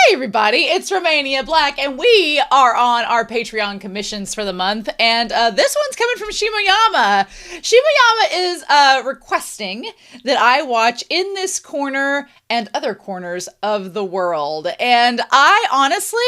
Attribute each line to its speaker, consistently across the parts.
Speaker 1: Hey everybody, it's Romania Black, and we are on our Patreon commissions for the month, and this one's coming from Shimoyama. Shimoyama is requesting that I watch In This Corner and Other Corners of the World, and I honestly,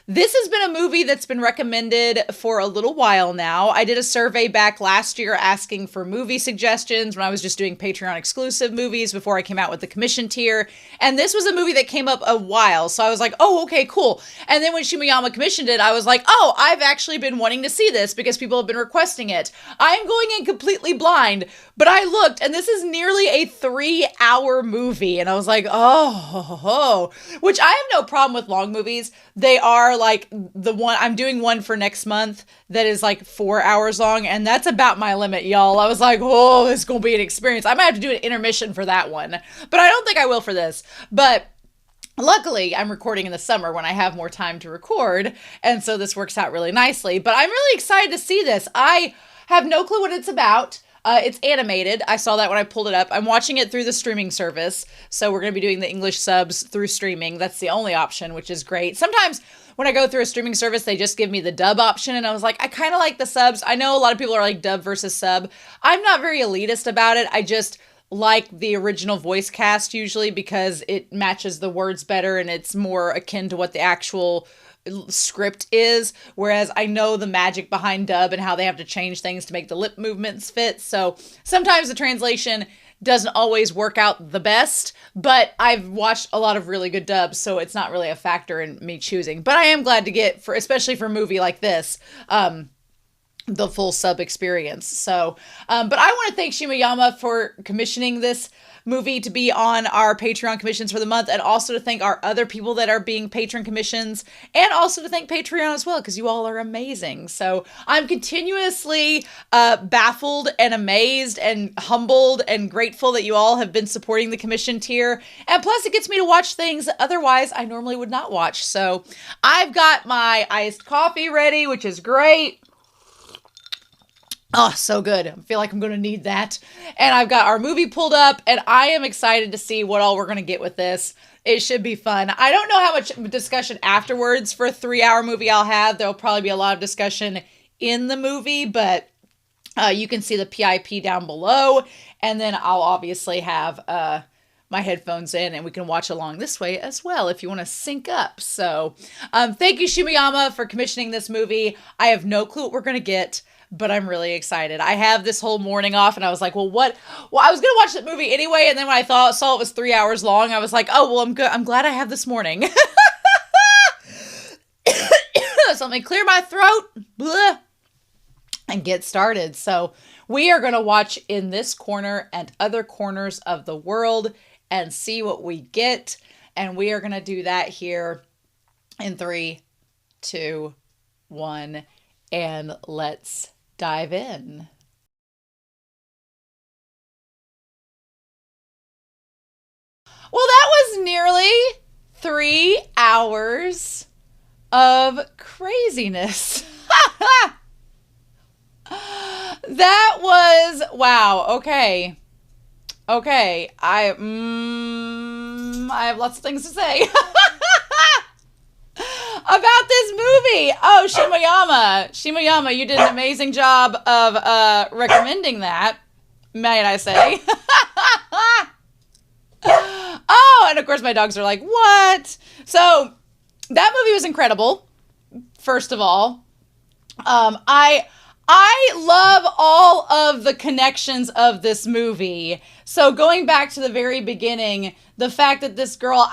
Speaker 1: this has been a movie that's been recommended for a little while now. I did a survey back last year asking for movie suggestions when I was just doing Patreon exclusive movies before I came out with the commission tier, and this was a movie that came up a while, so I was like, oh, okay, cool. And then when Shimoyama commissioned it, I was like, oh, I've actually been wanting to see this because people have been requesting it. I'm going in completely blind, but I looked, and this is nearly a 3-hour movie, and I was like, oh, which I have no problem with long movies. They are like the one, I'm doing one for next month that is like 4 hours long, and that's about my limit, y'all. I was like, oh, this is gonna be an experience. I might have to do an intermission for that one, but I don't think I will for this. But luckily, I'm recording in the summer when I have more time to record, and so this works out really nicely. But I'm really excited to see this. I have no clue what it's about. It's animated. I saw that when I pulled it up. I'm watching it through the streaming service, so we're going to be doing the English subs through streaming. That's the only option, which is great. Sometimes when I go through a streaming service, they just give me the dub option, and I was like, I kind of like the subs. I know a lot of people are like dub versus sub. I'm not very elitist about it. I just like the original voice cast usually because it matches the words better and it's more akin to what the actual script is, whereas I know the magic behind dub and how they have to change things to make the lip movements fit. So sometimes the translation doesn't always work out the best, but I've watched a lot of really good dubs, so it's not really a factor in me choosing. But I am glad to get, for especially for a movie like this, the full sub experience. So, but I want to thank Shimoyama for commissioning this movie to be on our Patreon commissions for the month, and also to thank our other people that are being patron commissions, and also to thank Patreon as well, because you all are amazing. So I'm continuously baffled and amazed and humbled and grateful that you all have been supporting the commission tier, and plus it gets me to watch things that otherwise I normally would not watch. So I've got my iced coffee ready, which is great. Oh, so good. I feel like I'm going to need that. And I've got our movie pulled up, and I am excited to see what all we're going to get with this. It should be fun. I don't know how much discussion afterwards for a 3-hour movie I'll have. There'll probably be a lot of discussion in the movie, but you can see the PIP down below. And then I'll obviously have my headphones in, and we can watch along this way as well if you want to sync up. So thank you, Shimoyama, for commissioning this movie. I have no clue what we're going to get, but I'm really excited. I have this whole morning off, and I was like, well, what? Well, I was going to watch the movie anyway, and then when I saw it was 3 hours long, I was like, oh, well, I'm good. I'm glad I have this morning. So let me clear my throat and get started. So we are going to watch In This Corner and Other Corners of the World and see what we get. And we are going to do that here in 3, 2, 1, and let's dive in. Well, that was nearly 3 hours of craziness. That was, wow, okay. Okay, I have lots of things to say about this movie. Oh, Shimoyama, you did an amazing job of recommending that, might I say. Oh, and of course my dogs are like, what? So that movie was incredible, first of all. I love all of the connections of this movie. So going back to the very beginning, the fact that this girl,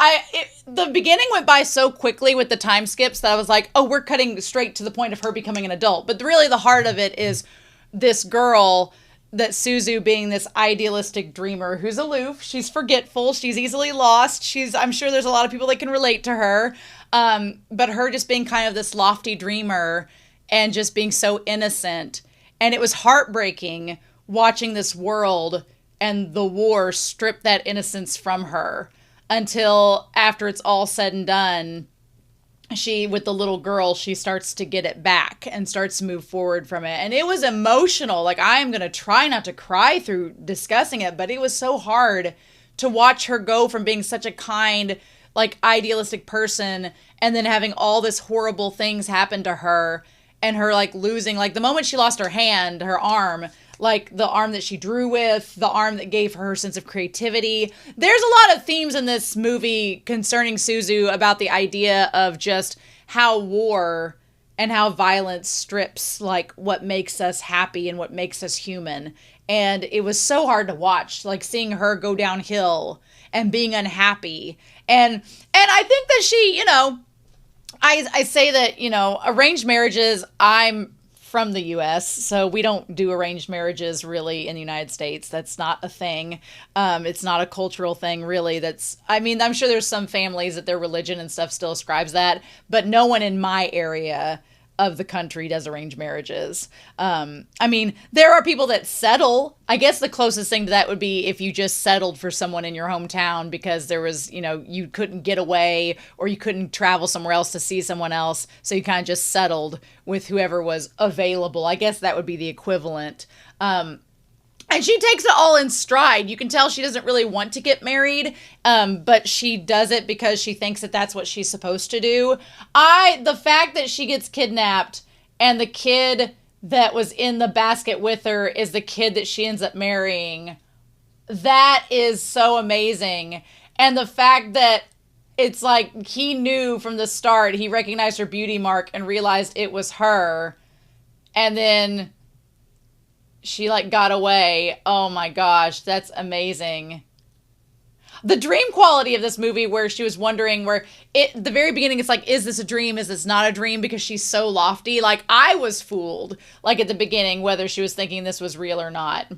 Speaker 1: the beginning went by so quickly with the time skips that I was like, oh, we're cutting straight to the point of her becoming an adult. But really the heart of it is this girl, that Suzu being this idealistic dreamer who's aloof. She's forgetful. She's easily lost. I'm sure there's a lot of people that can relate to her. But her just being kind of this lofty dreamer and just being so innocent. And it was heartbreaking watching this world and the war strip that innocence from her until after it's all said and done, with the little girl, she starts to get it back and starts to move forward from it. And it was emotional. Like, I am going to try not to cry through discussing it, but it was so hard to watch her go from being such a kind, like idealistic person, and then having all this horrible things happen to her, and her like losing, like the moment she lost her hand, her arm, like the arm that she drew with, the arm that gave her sense of creativity. There's a lot of themes in this movie concerning Suzu about the idea of just how war and how violence strips like what makes us happy and what makes us human. And it was so hard to watch, like seeing her go downhill and being unhappy. And I think that she, you know, I say that, you know, arranged marriages, I'm from the US, so we don't do arranged marriages really in the United States. That's not a thing. It's not a cultural thing really. That's, I mean, I'm sure there's some families that their religion and stuff still ascribes that, but no one in my area of the country does arranged marriages. I mean, there are people that settle. I guess the closest thing to that would be if you just settled for someone in your hometown because there was, you know, you couldn't get away or you couldn't travel somewhere else to see someone else. So you kind of just settled with whoever was available. I guess that would be the equivalent. And she takes it all in stride. You can tell she doesn't really want to get married, but she does it because she thinks that that's what she's supposed to do. The fact that she gets kidnapped and the kid that was in the basket with her is the kid that she ends up marrying, that is so amazing. And the fact that it's like he knew from the start, he recognized her beauty mark and realized it was her. And then she like got away. Oh my gosh, that's amazing. The dream quality of this movie where she was wondering the very beginning, it's like, is this a dream? Is this not a dream? Because she's so lofty. Like I was fooled like at the beginning, whether she was thinking this was real or not.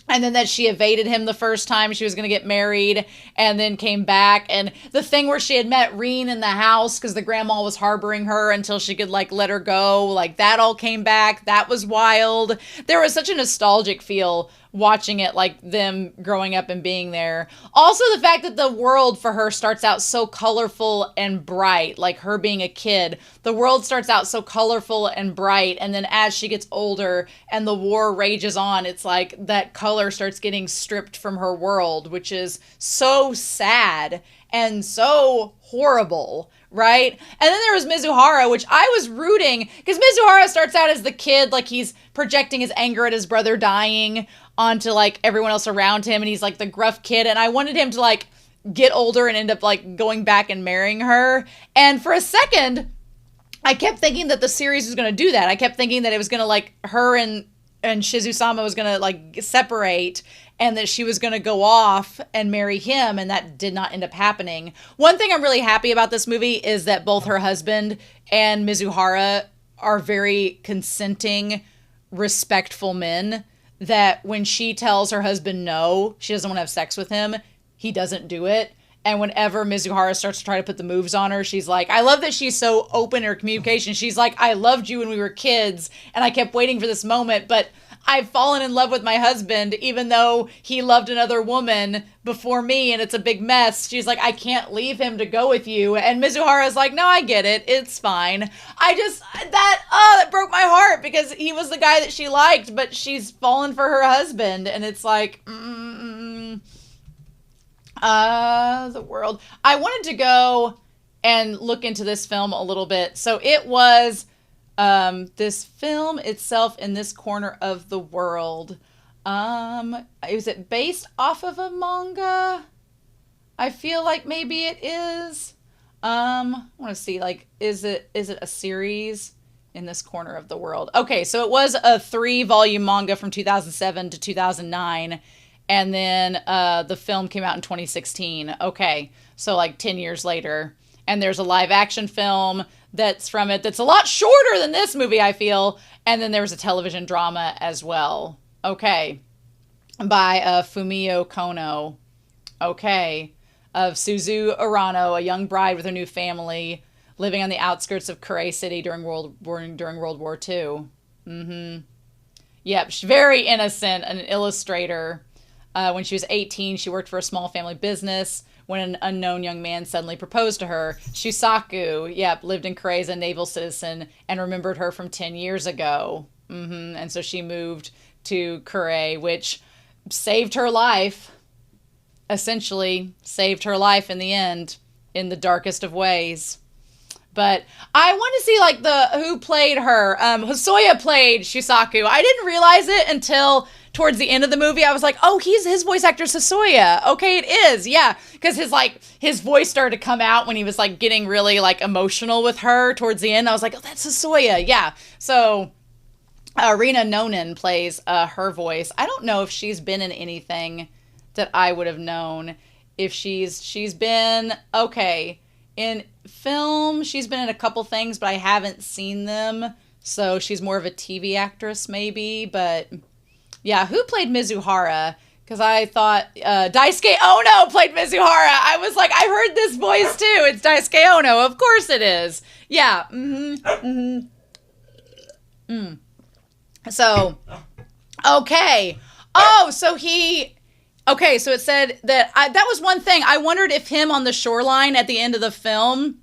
Speaker 1: And then that she evaded him the first time she was going to get married and then came back. And the thing where she had met Reen in the house because the grandma was harboring her until she could like let her go. Like that all came back. That was wild. There was such a nostalgic feel watching it, like them growing up and being there. Also the fact that the world for her starts out so colorful and bright, like her being a kid, the world starts out so colorful and bright. And then as she gets older and the war rages on, it's like that color starts getting stripped from her world, which is so sad and so horrible, right? And then there was Mizuhara, which I was rooting, because Mizuhara starts out as the kid, like he's projecting his anger at his brother dying onto like everyone else around him, and he's like the gruff kid, and I wanted him to like get older and end up like going back and marrying her. And for a second I kept thinking that the series was going to do that. I kept thinking that it was going to like her and Shizu-sama was going to like separate and that she was going to go off and marry him, and that did not end up happening. One thing I'm really happy about this movie is that both her husband and Mizuhara are very consenting, respectful men, that when she tells her husband no, she doesn't want to have sex with him, he doesn't do it. And whenever Mizuhara starts to try to put the moves on her, she's like, I love that she's so open in her communication. She's like, I loved you when we were kids, and I kept waiting for this moment, but I've fallen in love with my husband, even though he loved another woman before me, and it's a big mess. She's like, I can't leave him to go with you. And Mizuhara's like, no, I get it. It's fine. That broke my heart, because he was the guy that she liked, but she's fallen for her husband. And it's like, the world. I wanted to go and look into this film a little bit. So it was this film itself in this corner of the world. Is it based off of a manga? I feel like maybe it is. I want to see, like, is it a series in this corner of the world? Okay, so it was a 3-volume manga from 2007 to 2009. And then the film came out in 2016. Okay, so like 10 years later. And there's a live action film that's from it that's a lot shorter than this movie, I feel. And then there was a television drama as well. Okay, by Fumio Kono. Okay, of Suzu Arano, a young bride with her new family, living on the outskirts of Kure City during World War II. Yep, she's very innocent, an illustrator. When she was 18, she worked for a small family business when an unknown young man suddenly proposed to her. Shusaku, lived in Kure as a naval citizen and remembered her from 10 years ago. And so she moved to Kure, which saved her life. Essentially saved her life in the end. in the darkest of ways. But I want to see like who played her. Hosoya played Shisaku. I didn't realize it until towards the end of the movie. I was like, oh, his voice actor is Hosoya. Okay, it is. Yeah, because his voice started to come out when he was like getting really like emotional with her towards the end. I was like, oh, that's Hosoya. Yeah. So Rina Nonen plays her voice. I don't know if she's been in anything that I would have known. If she's been okay. In film, she's been in a couple things, but I haven't seen them. So she's more of a TV actress, maybe. But yeah, who played Mizuhara? Because I thought Daisuke Ono played Mizuhara. I was like, I've heard this voice too. It's Daisuke Ono. Of course it is. Yeah. So, okay. Oh, so he... Okay, so it said that that was one thing. I wondered if him on the shoreline at the end of the film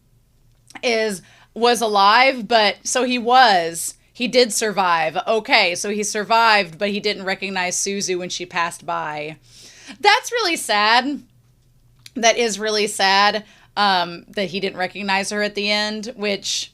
Speaker 1: was alive, but so he was. He did survive. Okay, so he survived, but he didn't recognize Suzu when she passed by. That's really sad. That is really sad that he didn't recognize her at the end, which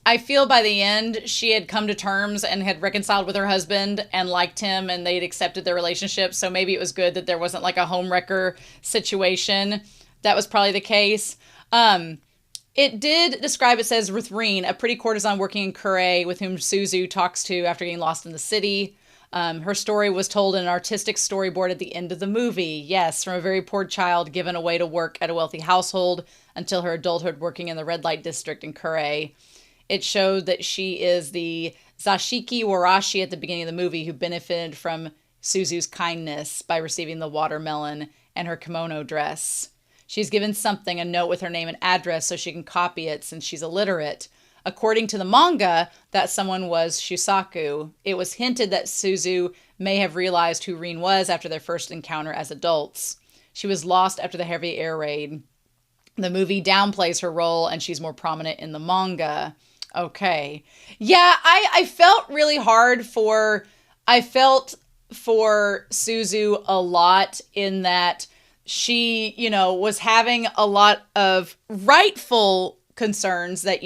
Speaker 1: I feel by the end she had come to terms and had reconciled with her husband and liked him and they'd accepted their relationship. So maybe it was good that there wasn't like a homewrecker situation. That was probably the case. It did describe, it says, Ruthreen, a pretty courtesan working in Kure with whom Suzu talks to after getting lost in the city. Her story was told in an artistic storyboard at the end of the movie. Yes, from a very poor child given away to work at a wealthy household until her adulthood working in the red light district in Kure. It showed that she is the Zashiki Warashi at the beginning of the movie who benefited from Suzu's kindness by receiving the watermelon and her kimono dress. She's given something, a note with her name and address, so she can copy it since she's illiterate. According to the manga, that someone was Shusaku. It was hinted that Suzu may have realized who Rin was after their first encounter as adults. She was lost after the heavy air raid. The movie downplays her role, and she's more prominent in the manga. Okay. Yeah, I felt really hard I felt for Suzu a lot in that she, was having a lot of rightful concerns that,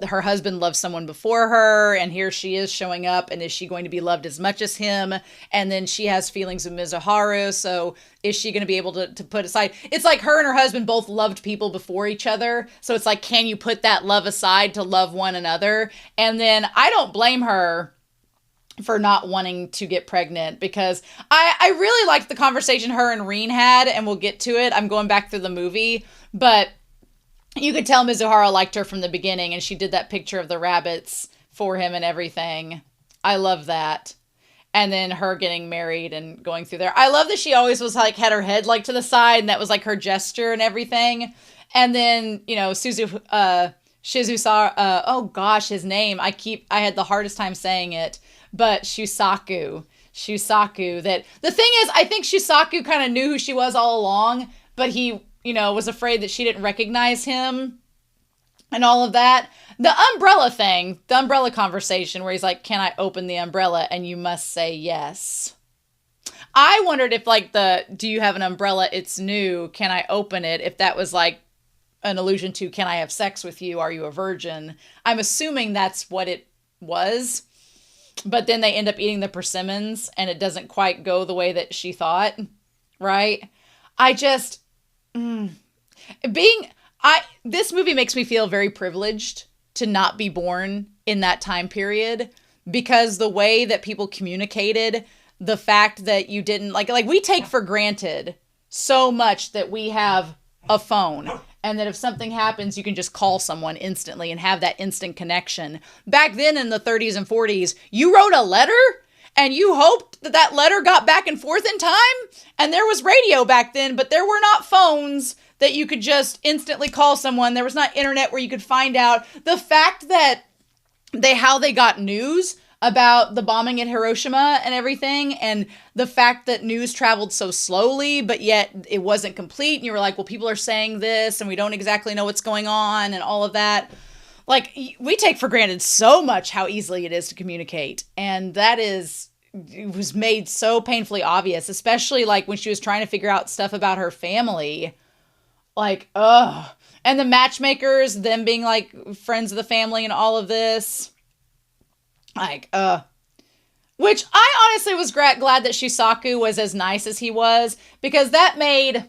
Speaker 1: her husband loved someone before her and here she is showing up and is she going to be loved as much as him? And then she has feelings of Mizuharu. So is she going to be able to put aside? It's like her and her husband both loved people before each other. So it's like, can you put that love aside to love one another? And then I don't blame her for not wanting to get pregnant because I really liked the conversation her and Rin had, and we'll get to it. I'm going back through the movie, but you could tell Mizuhara liked her from the beginning, and she did that picture of the rabbits for him and everything. I love that. And then her getting married and going through there. I love that she always was like, had her head like to the side, and that was like her gesture and everything. And then, Shizusara, oh gosh, his name. I had the hardest time saying it, but Shusaku, that the thing is, I think Shusaku kind of knew who she was all along, but he, was afraid that she didn't recognize him and all of that. The umbrella thing, the umbrella conversation where he's like, can I open the umbrella? And you must say yes. I wondered if like do you have an umbrella? It's new. Can I open it? If that was like an allusion to, can I have sex with you? Are you a virgin? I'm assuming that's what it was. But then they end up eating the persimmons and it doesn't quite go the way that she thought. Right? I just... this movie makes me feel very privileged to not be born in that time period because the way that people communicated, the fact that you didn't like we take for granted so much that we have a phone and that if something happens, you can just call someone instantly and have that instant connection. Back then in the 30s and 40s, you wrote a letter and you hoped that letter got back and forth in time. And there was radio back then, but there were not phones that you could just instantly call someone. There was not internet where you could find out. The fact that how they got news about the bombing at Hiroshima and everything, and the fact that news traveled so slowly, but yet it wasn't complete. And you were like, well, people are saying this and we don't exactly know what's going on and all of that. Like, we take for granted so much how easily it is to communicate. And it was made so painfully obvious, especially like when she was trying to figure out stuff about her family. Like, ugh. And the matchmakers, them being like friends of the family and all of this. Like, which I honestly was glad that Shisaku was as nice as he was, because that made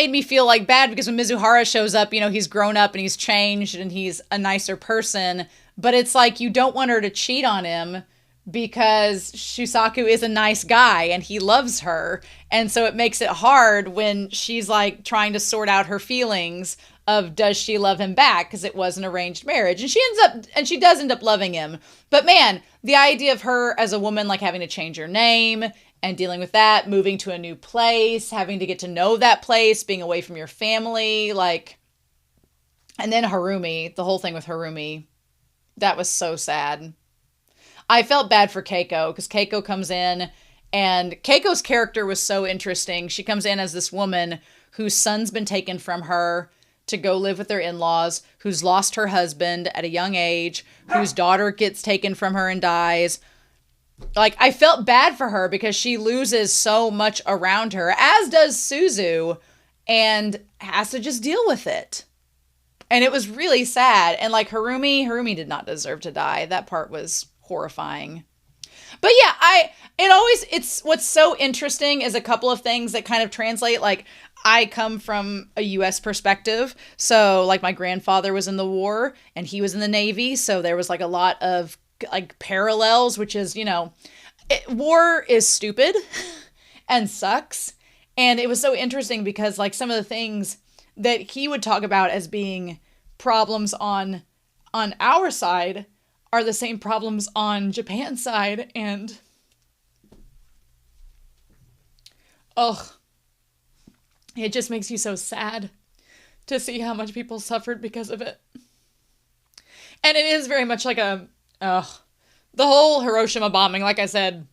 Speaker 1: me feel like bad, because when Mizuhara shows up, you know, he's grown up and he's changed and he's a nicer person, but it's like you don't want her to cheat on him because Shisaku is a nice guy and he loves her. And so it makes it hard when she's like trying to sort out her feelings of, does she love him back? Because it was an arranged marriage. And she does end up loving him. But man, the idea of her as a woman, like having to change her name and dealing with that, moving to a new place, having to get to know that place, being away from your family, like, and then Harumi, the whole thing with Harumi, that was so sad. I felt bad for Keiko, because Keiko comes in, and Keiko's character was so interesting. She comes in as this woman whose son's been taken from her to go live with their in-laws, who's lost her husband at a young age, whose daughter gets taken from her and dies. Like, I felt bad for her because she loses so much around her, as does Suzu, and has to just deal with it. And it was really sad. And like Harumi did not deserve to die. That part was horrifying. But yeah, it's what's so interesting is a couple of things that kind of translate. Like, I come from a U.S. perspective. So like my grandfather was in the war and he was in the Navy. So there was like a lot of like parallels, which is, you know, war is stupid and sucks. And it was so interesting because like some of the things that he would talk about as being problems on our side are the same problems on Japan's side. And it just makes you so sad to see how much people suffered because of it. And it is very much like the whole Hiroshima bombing. Like I said,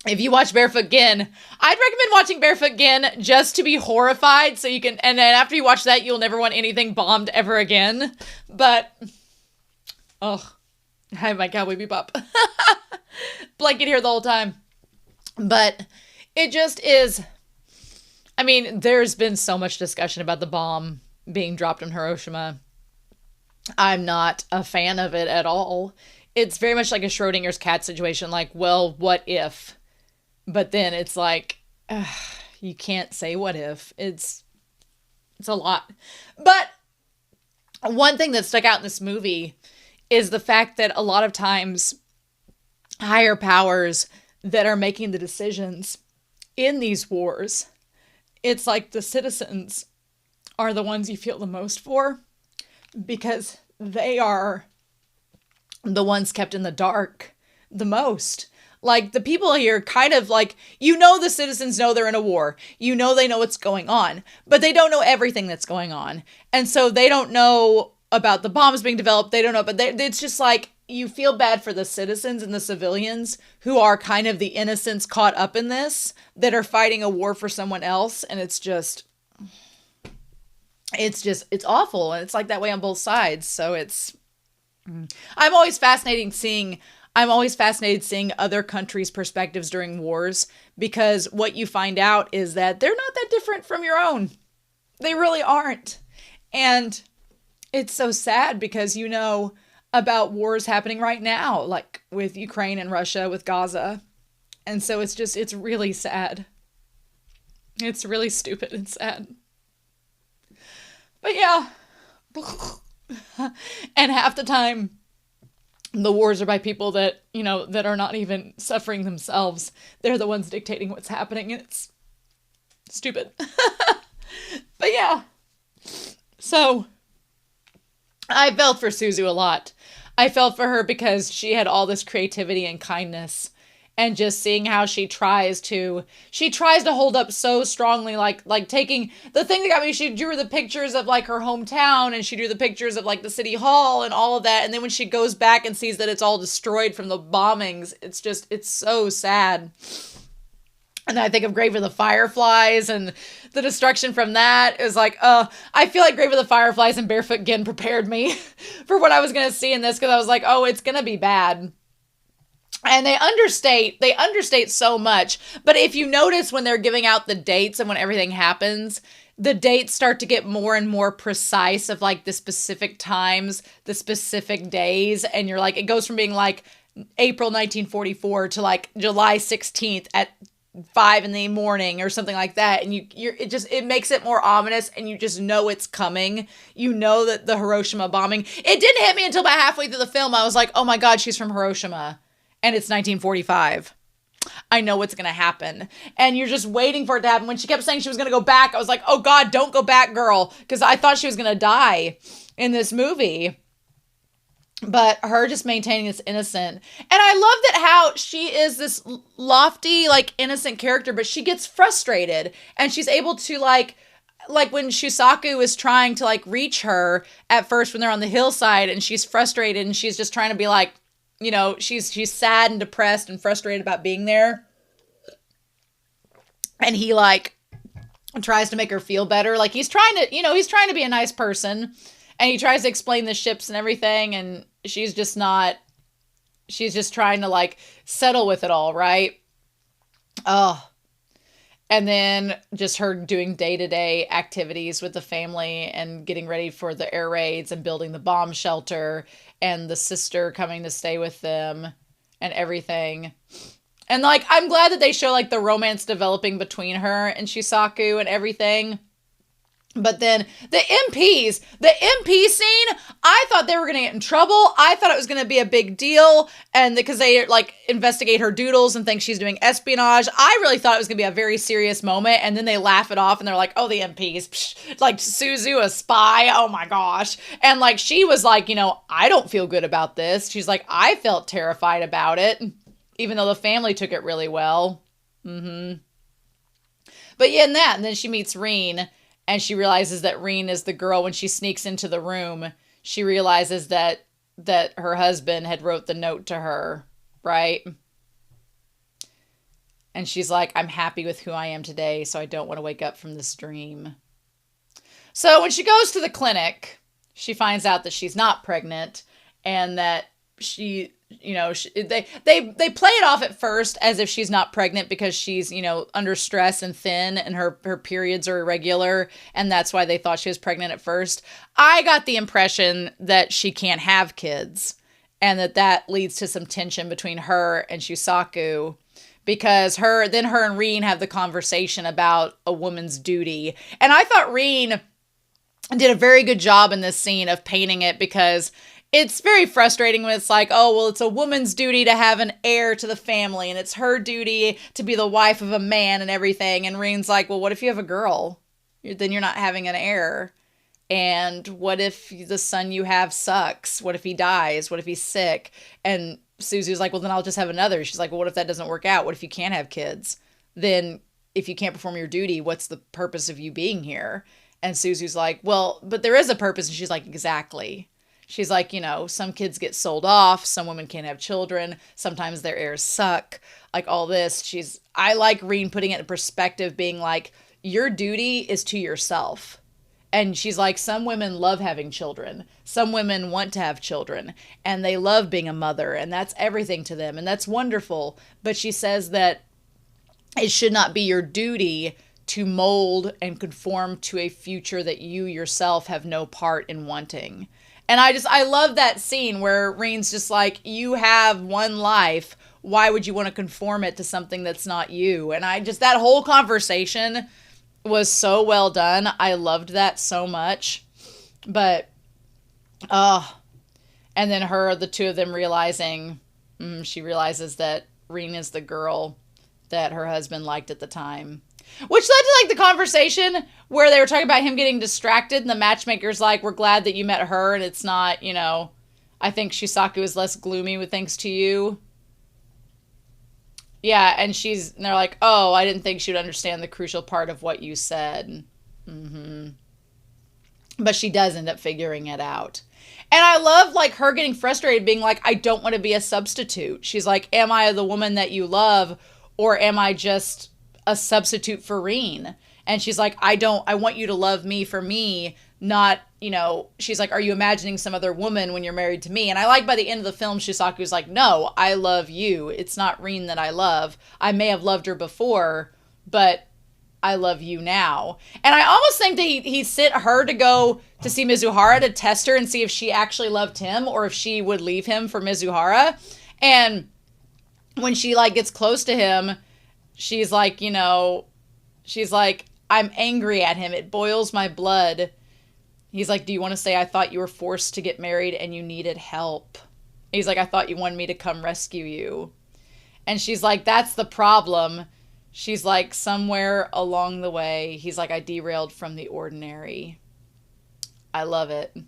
Speaker 1: if you watch Barefoot Gen, I'd recommend watching Barefoot Gen just to be horrified, so you can, and then after you watch that, you'll never want anything bombed ever again. But, I my Cowboy Bebop. Blanket here the whole time. But it just is, I mean, there's been so much discussion about the bomb being dropped in Hiroshima. I'm not a fan of it at all. It's very much like a Schrodinger's cat situation, like, well, what if? But then it's like, you can't say what if. It's a lot. But one thing that stuck out in this movie is the fact that a lot of times higher powers that are making the decisions in these wars, it's like the citizens are the ones you feel the most for, because they are the ones kept in the dark the most. Like, the people here kind of like, you know, the citizens know they're in a war. You know, they know what's going on, but they don't know everything that's going on. And so they don't know about the bombs being developed. They don't know, but it's just like, you feel bad for the citizens and the civilians who are kind of the innocents caught up in this, that are fighting a war for someone else. And it's awful. And it's like that way on both sides. So I'm always fascinated seeing other countries' perspectives during wars, because what you find out is that they're not that different from your own. They really aren't. And it's so sad because you know about wars happening right now, like with Ukraine and Russia, with Gaza. And so it's really sad. It's really stupid and sad. But yeah. And half the time, the wars are by people that, you know, that are not even suffering themselves. They're the ones dictating what's happening, and it's stupid. But yeah. So, I felt for Suzu a lot. I felt for her because she had all this creativity and kindness, and just seeing how she tries to hold up so strongly, like taking, the thing that got me, she drew the pictures of like her hometown, and she drew the pictures of like the city hall and all of that, and then when she goes back and sees that it's all destroyed from the bombings, it's so sad. And I think of Grave of the Fireflies and the destruction from that is like, I feel like Grave of the Fireflies and Barefoot Gen prepared me for what I was going to see in this, because I was like, oh, it's going to be bad. And they understate so much. But if you notice when they're giving out the dates and when everything happens, the dates start to get more and more precise of like the specific times, the specific days. And you're like, it goes from being like April 1944 to like July 16th at 5 a.m. or something like that. And it makes it more ominous, and you just know it's coming. You know that the Hiroshima bombing, it didn't hit me until about halfway through the film. I was like, oh my God, she's from Hiroshima and it's 1945. I know what's going to happen. And you're just waiting for it to happen. When she kept saying she was going to go back, I was like, oh God, don't go back, girl. Because I thought she was going to die in this movie. But her just maintaining this innocent. And I love that how she is this lofty, like, innocent character, but she gets frustrated. And she's able to, like when Shusaku is trying to, like, reach her at first when they're on the hillside, and she's frustrated, and she's just trying to be like, you know, she's sad and depressed and frustrated about being there. And he, like, tries to make her feel better. Like, he's trying to be a nice person. And he tries to explain the ships and everything. And she's just trying to, like, settle with it all, right? Oh. And then just her doing day-to-day activities with the family and getting ready for the air raids and building the bomb shelter, and the sister coming to stay with them and everything. And, like, I'm glad that they show, like, the romance developing between her and Shusaku and everything. But then the MP scene, I thought they were going to get in trouble. I thought it was going to be a big deal. And because they, like, investigate her doodles and think she's doing espionage. I really thought it was going to be a very serious moment. And then they laugh it off and they're like, oh, the MPs, psh, like, Suzu, a spy. Oh my gosh. And, like, she was like, you know, I don't feel good about this. She's like, I felt terrified about it, even though the family took it really well. But yeah, and then she meets Reen. And she realizes that Reen is the girl. When she sneaks into the room, she realizes that her husband had wrote the note to her, right? And she's like, I'm happy with who I am today, so I don't want to wake up from this dream. So when she goes to the clinic, she finds out that she's not pregnant, and that she, you know, they play it off at first as if she's not pregnant because she's, you know, under stress and thin, and her periods are irregular, and that's why they thought she was pregnant at first. I got the impression that she can't have kids, and that leads to some tension between her and Shusaku, because her and Reen have the conversation about a woman's duty. And I thought Reen did a very good job in this scene of painting it, because it's very frustrating when it's like, oh, well, it's a woman's duty to have an heir to the family, and it's her duty to be the wife of a man and everything. And Reen's like, well, what if you have a girl? Then you're not having an heir. And what if the son you have sucks? What if he dies? What if he's sick? And Suzu's like, well, then I'll just have another. She's like, well, what if that doesn't work out? What if you can't have kids? Then if you can't perform your duty, what's the purpose of you being here? And Suzu's like, well, but there is a purpose. And she's like, exactly. She's like, you know, some kids get sold off. Some women can't have children. Sometimes their heirs suck. Like, all this. I like Reen putting it in perspective, being like, your duty is to yourself. And she's like, some women love having children. Some women want to have children. And they love being a mother. And that's everything to them. And that's wonderful. But she says that it should not be your duty to mold and conform to a future that you yourself have no part in wanting. And I love that scene where Reen's just like, you have one life. Why would you want to conform it to something that's not you? And that whole conversation was so well done. I loved that so much. But, and then the two of them realizing, she realizes that Reen is the girl that her husband liked at the time. Which led to, like, the conversation where they were talking about him getting distracted, and the matchmaker's like, we're glad that you met her, and it's not, you know, I think Shusaku is less gloomy with thanks to you. Yeah, and they're like, oh, I didn't think she would understand the crucial part of what you said. But she does end up figuring it out. And I love, like, her getting frustrated, being like, I don't want to be a substitute. She's like, am I the woman that you love, or am I just a substitute for Reen? And she's like, I want you to love me for me, not, you know, she's like, are you imagining some other woman when you're married to me? And I like by the end of the film, Shusaku's like, no, I love you. It's not Reen that I love. I may have loved her before, but I love you now. And I almost think that he sent her to go to see Mizuhara to test her and see if she actually loved him or if she would leave him for Mizuhara. And when she like gets close to him, she's like, you know, she's like, I'm angry at him. It boils my blood. He's like, do you want to say I thought you were forced to get married and you needed help? He's like, I thought you wanted me to come rescue you. And she's like, that's the problem. She's like, somewhere along the way, he's like, I derailed from the ordinary. I love it. And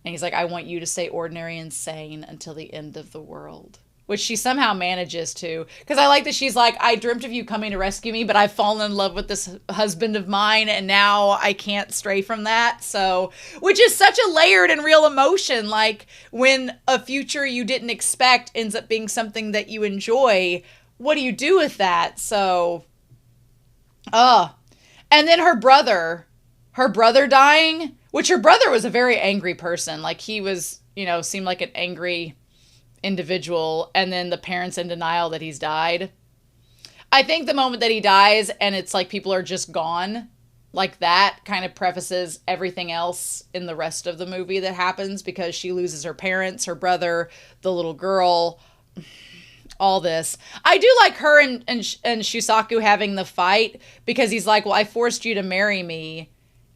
Speaker 1: he's like, I want you to stay ordinary and sane until the end of the world. Which she somehow manages to. Because I like that she's like, I dreamt of you coming to rescue me, but I've fallen in love with this husband of mine, and now I can't stray from that. So, which is such a layered and real emotion. Like, when a future you didn't expect ends up being something that you enjoy, what do you do with that? So, and then her brother dying, which her brother was a very angry person. Like, he was, you know, seemed like an angry individual, and then the parents in denial that he's died. I think the moment that he dies and it's like people are just gone, like that kind of prefaces everything else in the rest of the movie that happens, because she loses her parents, her brother, the little girl, all this. I do like her and Shusaku having the fight, because he's like, well, I forced you to marry me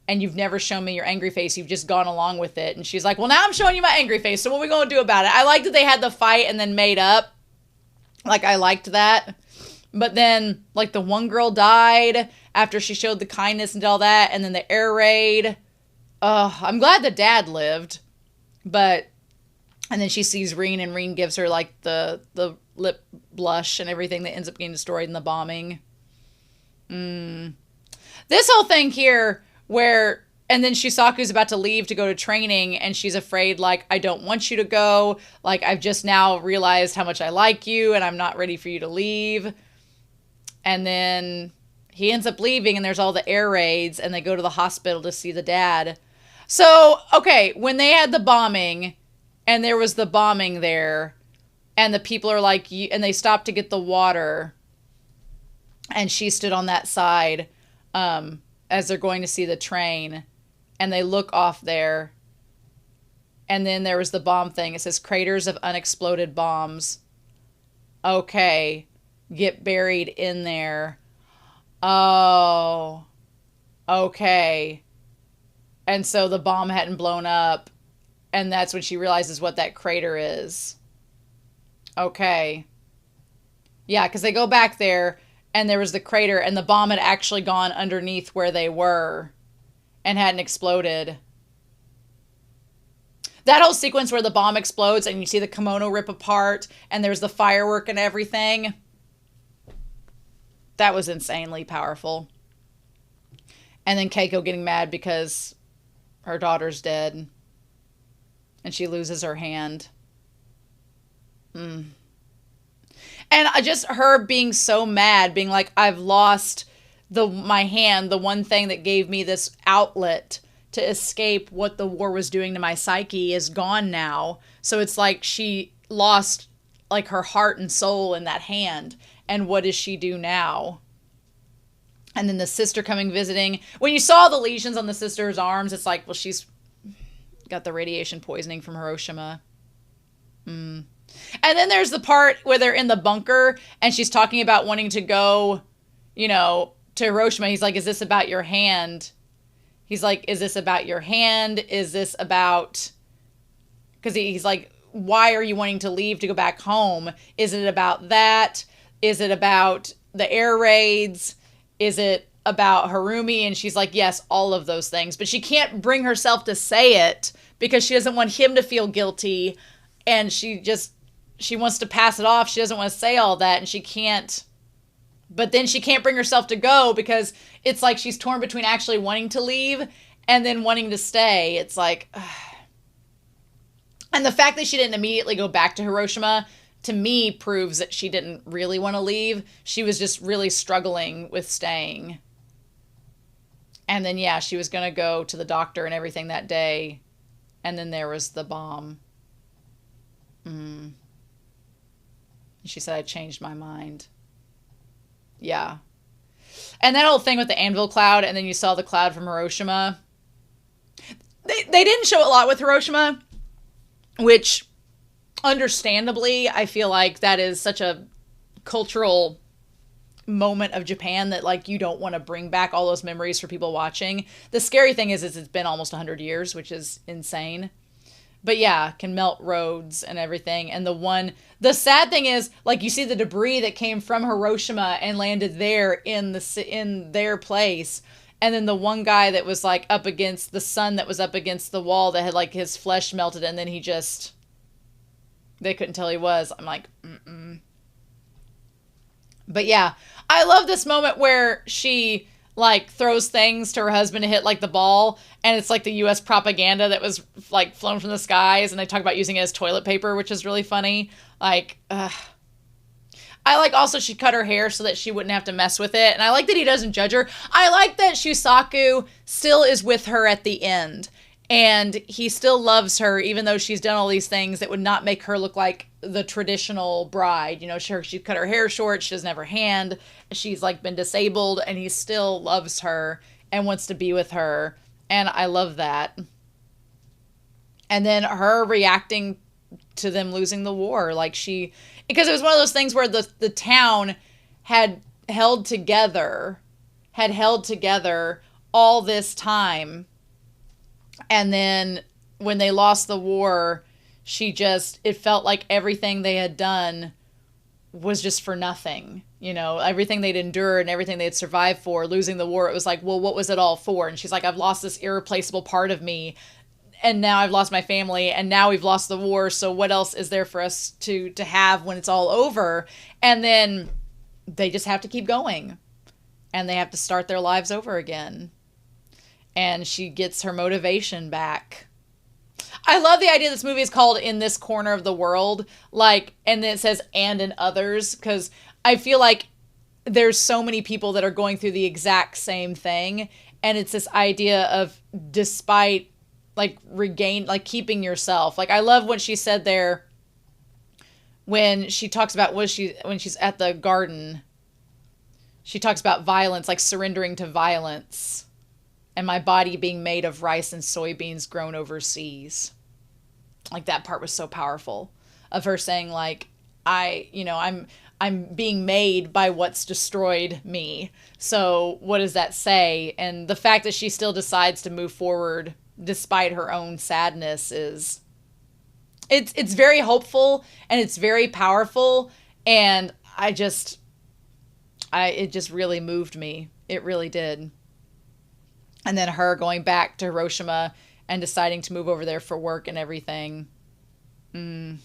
Speaker 1: and you've never shown me your angry face. You've just gone along with it. And she's like, well, now I'm showing you my angry face. So what are we going to do about it? I like that they had the fight and then made up. Like, I liked that. But then, like, the one girl died after she showed the kindness and all that. And then the air raid. I'm glad the dad lived. But, and then she sees Reen, and Reen gives her, like, the lip blush and everything that ends up getting destroyed in the bombing. This whole thing here, where, and then Shusaku's about to leave to go to training, and she's afraid, like, I don't want you to go. Like, I've just now realized how much I like you, and I'm not ready for you to leave. And then he ends up leaving, and there's all the air raids, and they go to the hospital to see the dad. So, okay, when they had the bombing, and there was the bombing there, and the people are like, and they stopped to get the water, and she stood on that side, as they're going to see the train, and they look off there, and then there was the bomb thing. It says craters of unexploded bombs. Okay, get buried in there. Oh, okay. And so the bomb hadn't blown up, and that's when she realizes what that crater is. Okay. Yeah, because they go back there, and there was the crater, and the bomb had actually gone underneath where they were and hadn't exploded. That whole sequence where the bomb explodes and you see the kimono rip apart and there's the firework and everything, that was insanely powerful. And then Keiko getting mad because her daughter's dead and she loses her hand. And just her being so mad, being like, I've lost my hand, the one thing that gave me this outlet to escape what the war was doing to my psyche is gone now. So it's like she lost like her heart and soul in that hand. And what does she do now? And then the sister coming visiting. When you saw the lesions on the sister's arms, it's like, well, she's got the radiation poisoning from Hiroshima. And then there's the part where they're in the bunker and she's talking about wanting to go, you know, to Hiroshima. He's like, is this about your hand? He's like, is this about your hand? Is this about... Because he's like, why are you wanting to leave to go back home? Is it about that? Is it about the air raids? Is it about Harumi? And she's like, yes, all of those things. But she can't bring herself to say it because she doesn't want him to feel guilty. And she wants to pass it off. She doesn't want to say all that. And she can't. But then she can't bring herself to go because it's like she's torn between actually wanting to leave and then wanting to stay. It's like... And the fact that she didn't immediately go back to Hiroshima, to me, proves that she didn't really want to leave. She was just really struggling with staying. And then, yeah, she was going to go to the doctor and everything that day. And then there was the bomb. She said, I changed my mind. Yeah. And that whole thing with the anvil cloud, and then you saw the cloud from Hiroshima. They didn't show a lot with Hiroshima, which, understandably, I feel like that is such a cultural moment of Japan that, like, you don't want to bring back all those memories for people watching. The scary thing is it's been almost 100 years, which is insane. But yeah, can melt roads and everything. And the sad thing is, like, you see the debris that came from Hiroshima and landed there in their place. And then the one guy that was, like, up against the sun that was up against the wall that had, like, his flesh melted, and then they couldn't tell he was. I'm like, mm-mm. But yeah, I love this moment where she, like, throws things to her husband to hit, like, the ball, and it's like the U.S. propaganda that was, like, flown from the skies, and they talk about using it as toilet paper, which is really funny. Like, I like also she cut her hair so that she wouldn't have to mess with it, and I like that he doesn't judge her. I like that Shusaku still is with her at the end, and he still loves her, even though she's done all these things that would not make her look like the traditional bride. You know, she cut her hair short, she doesn't have her hand, she's, like, been disabled, and he still loves her and wants to be with her, and I love that. And then her reacting to them losing the war, like, because it was one of those things where the town had held together all this time, and then when they lost the war, it felt like everything they had done was just for nothing. You know, everything they'd endured and everything they'd survived for, losing the war, it was like, well, what was it all for? And she's like, I've lost this irreplaceable part of me, and now I've lost my family, and now we've lost the war, so what else is there for us to have when it's all over? And then they just have to keep going, and they have to start their lives over again. And she gets her motivation back. I love the idea this movie is called In This Corner of the World, like, and then it says, and in others, because I feel like there's so many people that are going through the exact same thing, and it's this idea of, despite, like, keeping yourself. Like, I love what she said there when she talks about when she's at the garden. She talks about violence, like surrendering to violence, and my body being made of rice and soybeans grown overseas. Like, that part was so powerful, of her saying, like, I'm being made by what's destroyed me. So what does that say? And the fact that she still decides to move forward despite her own sadness it's very hopeful, and it's very powerful, and it just really moved me. It really did. And then her going back to Hiroshima and deciding to move over there for work and everything. And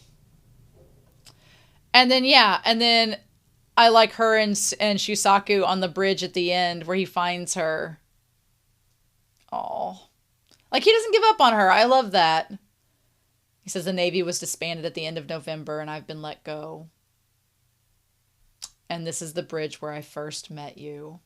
Speaker 1: then I like her and Shusaku on the bridge at the end where he finds her. Oh, like, he doesn't give up on her. I love that. He says the Navy was disbanded at the end of November and I've been let go. And this is the bridge where I first met you.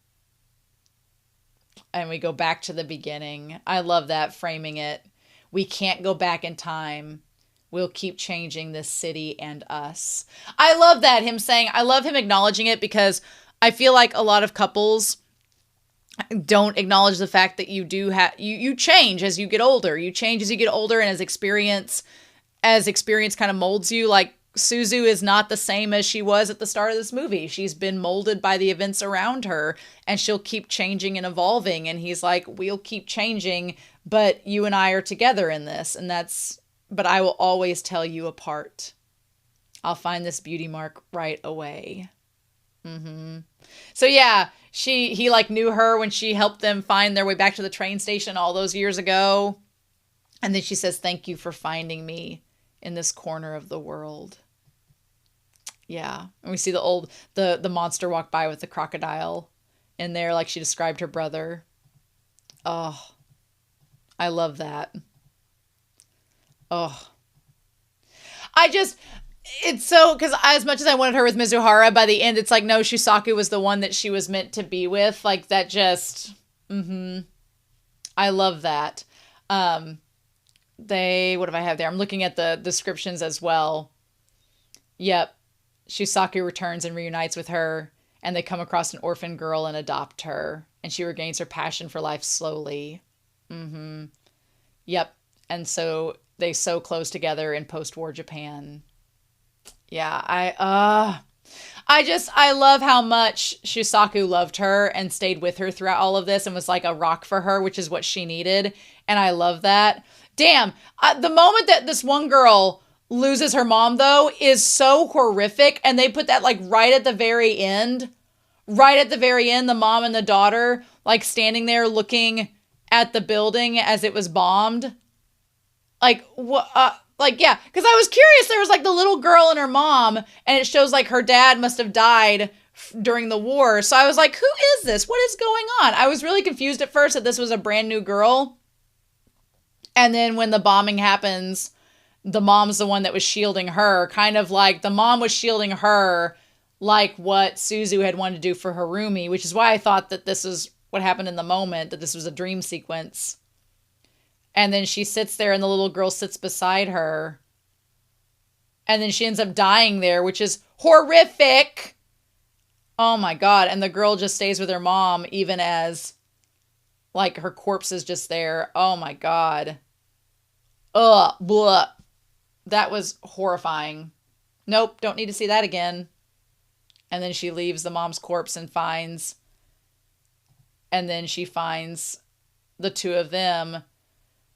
Speaker 1: And we go back to the beginning. I love that, framing it. We can't go back in time. We'll keep changing this city and us. I love that, I love him acknowledging it, because I feel like a lot of couples don't acknowledge the fact that you do you change as you get older. You change as you get older, and as experience kind of molds you. Like, Suzu is not the same as she was at the start of this movie. She's been molded by the events around her, and she'll keep changing and evolving. And he's like, we'll keep changing, but you and I are together in this. But I will always tell you apart. I'll find this beauty mark right away. So yeah, he like knew her when she helped them find their way back to the train station all those years ago. And then she says, thank you for finding me in this corner of the world. Yeah. And we see the monster walk by with the crocodile in there, like she described her brother. Oh, I love that. Oh, it's so, because as much as I wanted her with Mizuhara, by the end, it's like, no, Shusaku was the one that she was meant to be with. Like, that just, I love that. What do I have there? I'm looking at the descriptions as well. Yep. Shusaku returns and reunites with her, and they come across an orphan girl and adopt her, and she regains her passion for life slowly. Yep. And so they sew clothes together in post-war Japan. Yeah, I love how much Shusaku loved her and stayed with her throughout all of this and was like a rock for her, which is what she needed. And I love that. Damn, the moment that this one girl loses her mom, though, is so horrific. And they put that like right at the very end. Right at the very end, the mom and the daughter like standing there looking at the building as it was bombed. Like, what? Like, yeah, because I was curious. There was like the little girl and her mom, and it shows like her dad must have died during the war. So I was like, who is this? What is going on? I was really confused at first that this was a brand new girl. And then when the bombing happens, the mom's the one that was shielding her, kind of like the mom was shielding her like what Suzu had wanted to do for Harumi, which is why I thought that this is what happened in the moment, that this was a dream sequence. And then she sits there and the little girl sits beside her. And then she ends up dying there, which is horrific. Oh my God. And the girl just stays with her mom even as like her corpse is just there. Oh my God. Ugh. Blah. That was horrifying. Nope. Don't need to see that again. And then she leaves the mom's corpse and finds. And then she finds the two of them,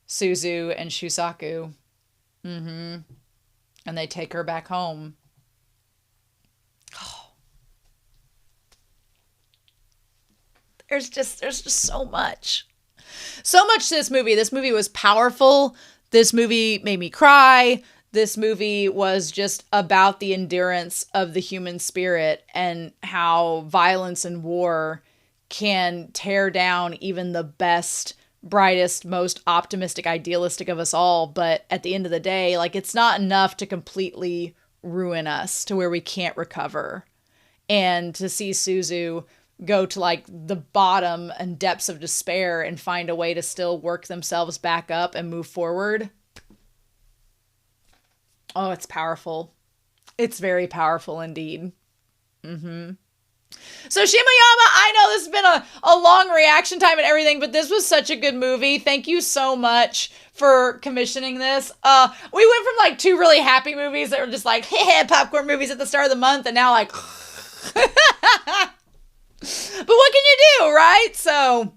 Speaker 1: Suzu and Shusaku. And they take her back home. Oh. There's just so much. So much to this movie. This movie was powerful. This movie made me cry. This movie was just about the endurance of the human spirit and how violence and war can tear down even the best, brightest, most optimistic, idealistic of us all. But at the end of the day, like, it's not enough to completely ruin us to where we can't recover. And to see Suzu go to like the bottom and depths of despair and find a way to still work themselves back up and move forward. Oh, it's powerful. It's very powerful indeed. So Shimoyama, I know this has been a long reaction time and everything, but this was such a good movie. Thank you so much for commissioning this. We went from like two really happy movies that were just like popcorn movies at the start of the month, and now like but what can you do, right? So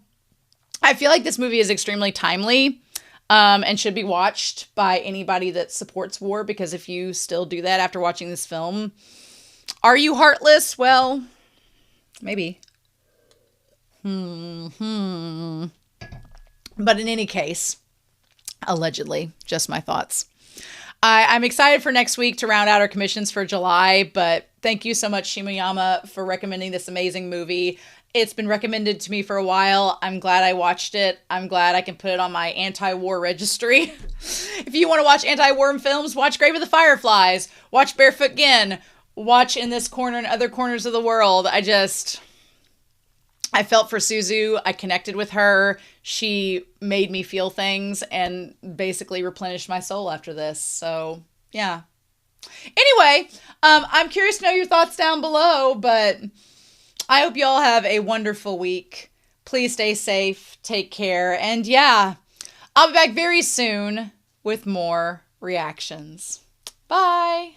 Speaker 1: I feel like this movie is extremely timely. And should be watched by anybody that supports war, because if you still do that after watching this film, are you heartless? Well, maybe. But in any case, allegedly, just my thoughts. I'm excited for next week to round out our commissions for July, but thank you so much, Shimoyama, for recommending this amazing movie. It's been recommended to me for a while. I'm glad I watched it. I'm glad I can put it on my anti-war registry. If you want to watch anti-war films, watch Grave of the Fireflies. Watch Barefoot Gen. Watch In This Corner and Other Corners of the World. I felt for Suzu. I connected with her. She made me feel things and basically replenished my soul after this. So, yeah. Anyway, I'm curious to know your thoughts down below, but I hope you all have a wonderful week. Please stay safe, take care, and yeah, I'll be back very soon with more reactions. Bye!